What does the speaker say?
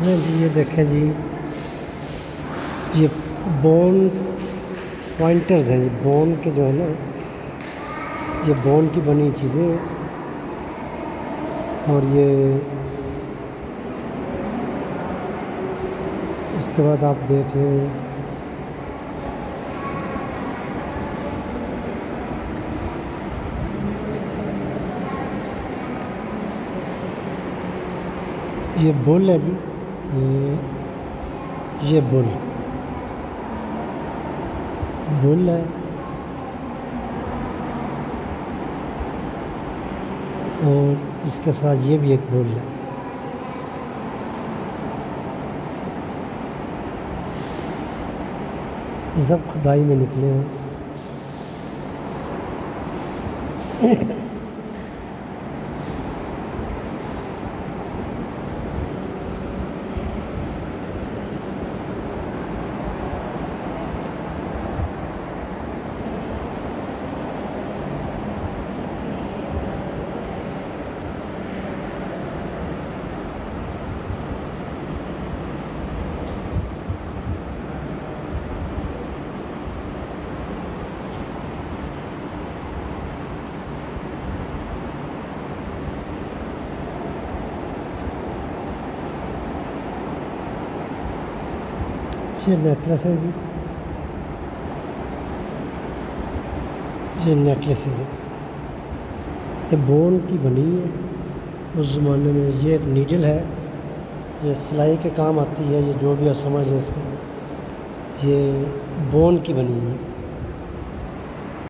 नहीं जी, ये देखें जी, ये बोन पॉइंटर्स हैं। ये बोन के जो है ना, ये बोन की बनी चीज़ें हैं। और ये इसके बाद आप देख लें, ये बुल है जी, ये बुल है। और इसके साथ ये भी एक बुल है। ये सब खुदाई में निकले हैं। ये नेकलेस है जी, ये नेकलेसेस है। ये बोन की बनी है। उस ज़माने में ये एक नीडल है, ये सिलाई के काम आती है। ये जो भी आप समझ लें इसको, ये बोन की बनी है।